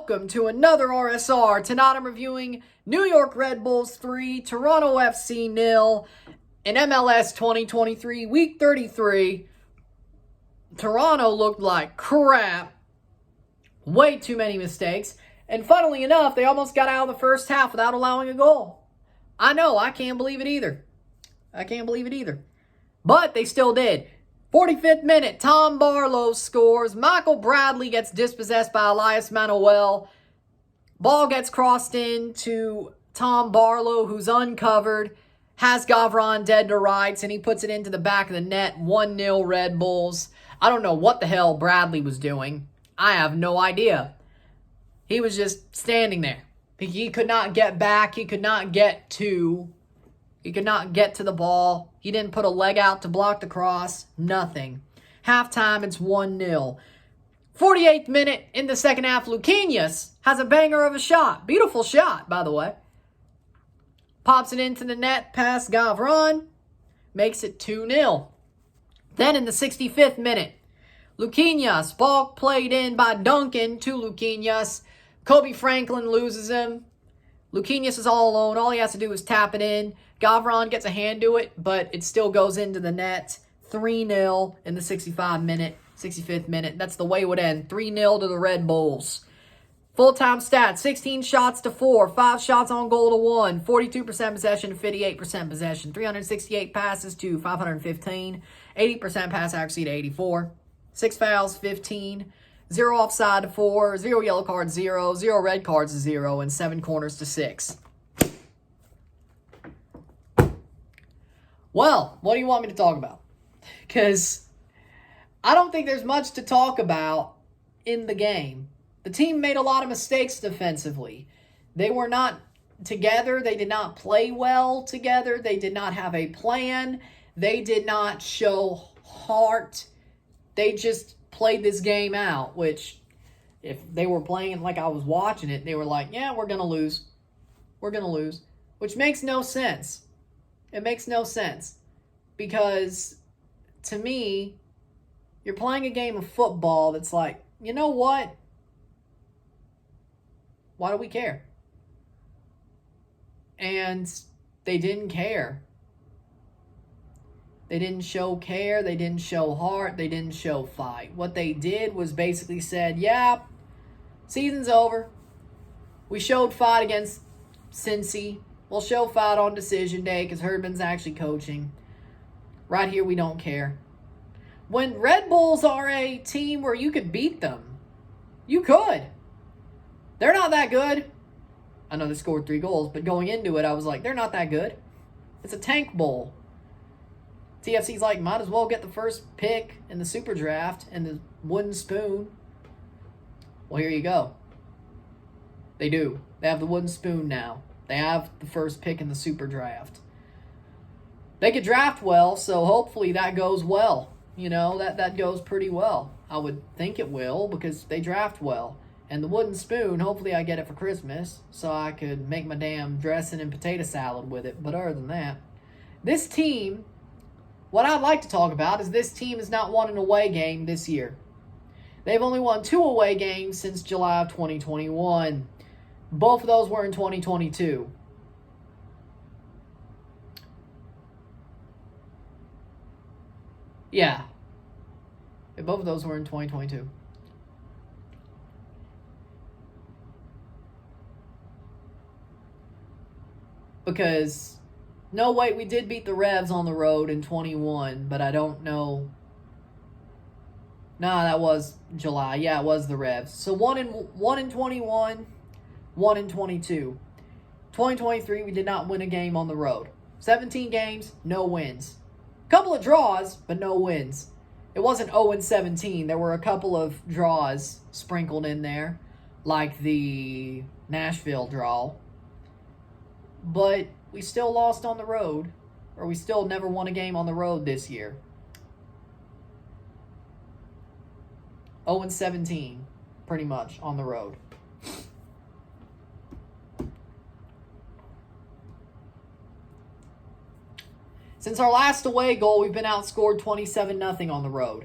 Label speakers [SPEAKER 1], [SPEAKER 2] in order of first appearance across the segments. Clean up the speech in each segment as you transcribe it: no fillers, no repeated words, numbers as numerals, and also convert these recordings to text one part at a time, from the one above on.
[SPEAKER 1] welcome to another RSR. Tonight I'm reviewing New York Red Bulls 3, Toronto FC 0 in MLS 2023, Week 33. Toronto looked like crap. Way too many mistakes. And funnily enough, they almost got out of the first half without allowing a goal. I know, I can't believe it either. But they still did. 45th minute, Tom Barlow scores. Michael Bradley gets dispossessed by Elias Manuel. Ball gets crossed in to Tom Barlow, who's uncovered. Has Gavron dead to rights, and he puts it into the back of the net. 1-0 Red Bulls. I don't know what the hell Bradley was doing. I have no idea. He was just standing there. He could not get back. He could not get to the ball. He didn't put a leg out to block the cross. Nothing. Halftime, it's 1-0. 48th minute in the second half, Yeezus has a banger of a shot. Beautiful shot, by the way. Pops it into the net past Gavron. Makes it 2-0. Then in the 65th minute, Yeezus, ball played in by Duncan to Yeezus. Kobe Franklin loses him. Yeezus is all alone. All he has to do is tap it in. Gavron gets a hand to it, but it still goes into the net. 3-0 in the 65th minute. That's the way it would end. 3-0 to the Red Bulls. Full-time stats, 16 shots to 4, 5 shots on goal to 1, 42% possession to 58% possession, 368 passes to 515, 80% pass accuracy to 84, 6 fouls, 15, 0 offside to 4, 0 yellow cards, 0, 0 red cards to 0, and 7 corners to 6. Well, what do you want me to talk about? Because I don't think there's much to talk about in the game. The team made a lot of mistakes defensively. They were not together. They did not play well together. They did not have a plan. They did not show heart. They just played this game out, which if they were playing like I was watching it, they were like, yeah, we're going to lose. We're going to lose, which makes no sense. It makes no sense because to me, you're playing a game of football that's like, you know what? Why do we care? And they didn't care. They didn't show care. They didn't show heart. They didn't show fight. What they did was basically said, yeah, season's over. We showed fight against Cincy. We'll show fight on decision day because Herdman's actually coaching. Right here, we don't care. When Red Bulls are a team where you could beat them, you could. They're not that good. I know they scored 3 goals, but going into it, I was like, they're not that good. It's a tank bowl. TFC's like, might as well get the first pick in the super draft and the wooden spoon. Well, here you go. They do. They have the wooden spoon now. They have the first pick in the super draft. They could draft well, so hopefully that goes well. You know, that goes pretty well. I would think it will because they draft well. And the wooden spoon, hopefully I get it for Christmas so I could make my damn dressing and potato salad with it. But other than that, this team, what I'd like to talk about is this team has not won an away game this year. They've only won 2 away games since July of 2021. Both of those were in 2022. Yeah. Both of those were in 2022. Because, no, wait, we did beat the Revs on the road in 21, but I don't know. Nah, that was July. Yeah, it was the Revs. So 1 in 21, 1 in 22. 2023, we did not win a game on the road. 17 games, no wins. Couple of draws, but no wins. It wasn't 0-17. There were a couple of draws sprinkled in there, like the Nashville draw. But we still lost on the road, or we still never won a game on the road this year. 0-17, pretty much, on the road. Since our last away goal, we've been outscored 27-0 on the road.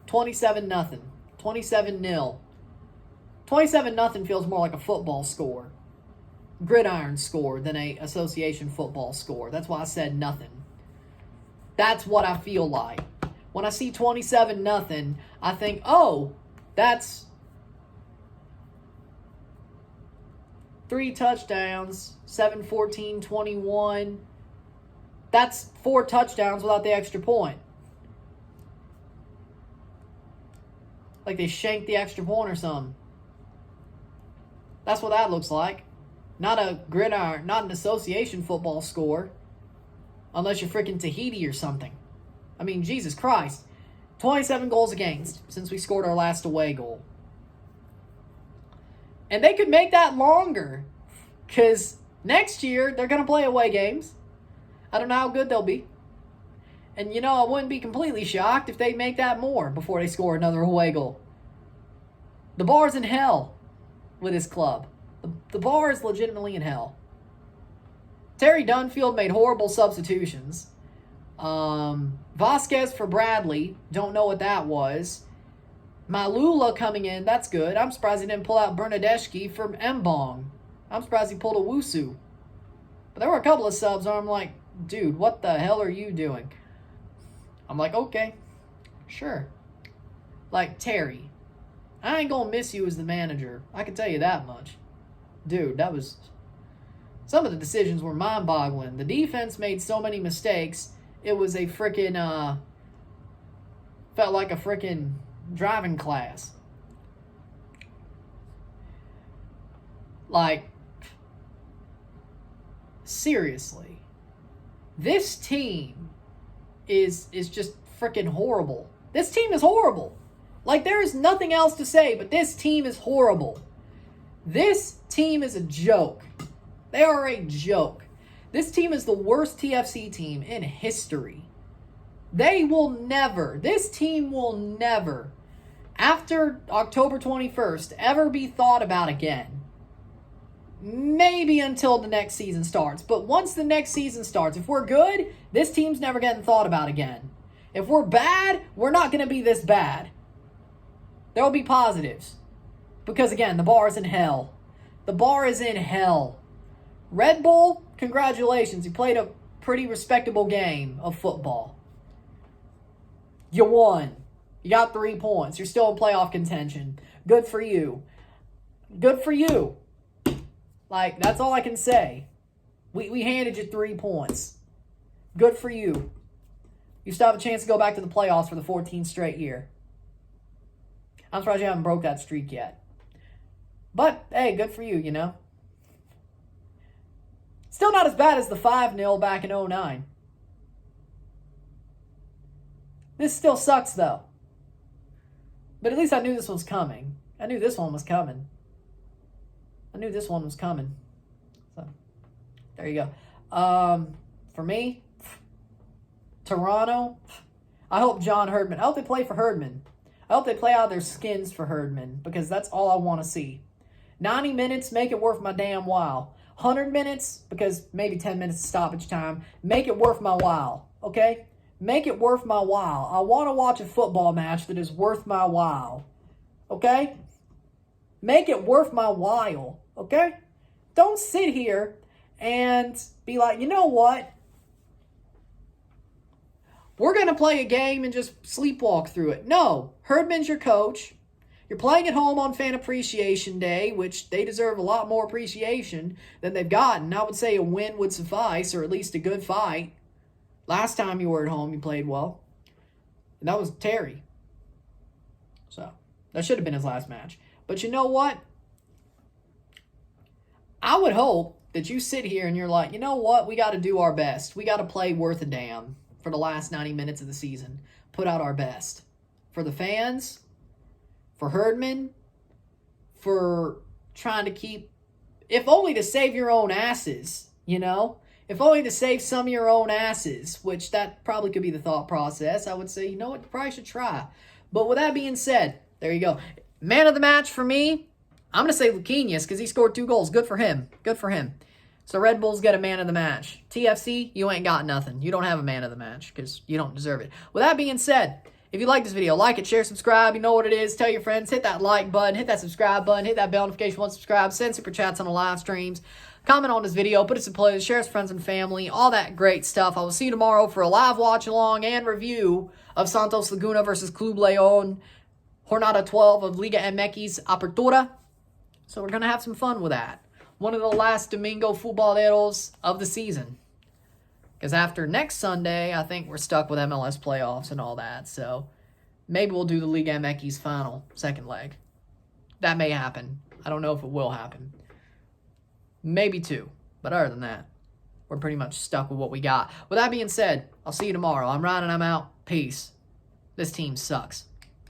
[SPEAKER 1] 27-0. 27-0. 27-0 feels more like a football score, gridiron score, than a association football score. That's why I said nothing. That's what I feel like. When I see 27-0, I think, oh, that's 3 touchdowns, 7, 14, 21. That's 4 touchdowns without the extra point. Like they shanked the extra point or something. That's what that looks like. Not a gridiron, not an association football score. Unless you're freaking Tahiti or something. I mean, Jesus Christ. 27 goals against since we scored our last away goal. And they could make that longer. Because next year, they're going to play away games. I don't know how good they'll be. And, you know, I wouldn't be completely shocked if they make that more before they score another away goal. The bar's in hell with this club. The bar is legitimately in hell. Terry Dunfield made horrible substitutions. Vasquez for Bradley. Don't know what that was. Malula coming in. That's good. I'm surprised he didn't pull out Bernadeschi from Mbong. I'm surprised he pulled a Wusu. But there were a couple of subs where I'm like, dude, what the hell are you doing? I'm like, okay, sure. Like, Terry, I ain't gonna miss you as the manager. I can tell you that much. Dude, that was... Some of the decisions were mind-boggling. The defense made so many mistakes, it was a freaking, felt like a freaking driving class. Like, seriously. This team is just freaking horrible. This team is horrible. Like, there is nothing else to say, but this team is horrible. This team is a joke. They are a joke. This team is the worst TFC team in history. This team will never, after October 21st, ever be thought about again. Maybe until the next season starts. But once the next season starts, if we're good, this team's never getting thought about again. If we're bad, we're not going to be this bad. There will be positives. Because again, the bar is in hell. The bar is in hell. Red Bull, congratulations. You played a pretty respectable game of football. You won. You got 3 points. You're still in playoff contention. Good for you. Good for you. Like, that's all I can say. We handed you 3 points. Good for you. You still have a chance to go back to the playoffs for the 14th straight year. I'm surprised you haven't broke that streak yet. But, hey, good for you, you know. Still not as bad as the 5-0 back in 2009. This still sucks, though. But at least I knew this was coming. I knew this one was coming. So, there you go. For me, Toronto, I hope John Herdman. I hope they play for Herdman. I hope they play out their skins for Herdman, because that's all I want to see. 90 minutes, make it worth my damn while. 100 minutes, because maybe 10 minutes of stoppage time, make it worth my while, okay? Make it worth my while. I want to watch a football match that is worth my while, okay? Make it worth my while, okay? Don't sit here and be like, you know what? We're going to play a game and just sleepwalk through it. No, Herdman's your coach. You're playing at home on Fan Appreciation Day, which they deserve a lot more appreciation than they've gotten. I would say a win would suffice, or at least a good fight. Last time you were at home, you played well. And that was Terry. So, that should have been his last match. But you know what? I would hope that you sit here and you're like, you know what? We got to do our best. We got to play worth a damn for the last 90 minutes of the season. Put out our best. For the fans, for Herdman, for trying to keep, if only to save your own asses, you know? If only to save some of your own asses, which that probably could be the thought process. I would say, you know what? You probably should try. But with that being said, there you go. Man of the match for me, I'm going to say Luquinhas because he scored 2 goals. Good for him. Good for him. So Red Bulls get a man of the match. TFC, you ain't got nothing. You don't have a man of the match because you don't deserve it. With that being said, If you like this video, like it, share, subscribe. You know what it is. Tell your friends. Hit that like button. Hit that subscribe button. Hit that bell notification once subscribed. Send super chats on the live streams. Comment on this video. Put us in playlist. Share us with friends and family. All that great stuff. I will see you tomorrow for a live watch along and review of Santos Laguna versus Club Leon. Jornada 12 of Liga MX Apertura. So we're going to have some fun with that. One of the last Domingo Futboleros of the season. Because after next Sunday, I think we're stuck with MLS playoffs and all that. So maybe we'll do the Liga MX final, second leg. That may happen. I don't know if it will happen. Maybe two. But other than that, we're pretty much stuck with what we got. With that being said, I'll see you tomorrow. I'm Ryan and I'm out. Peace. This team sucks.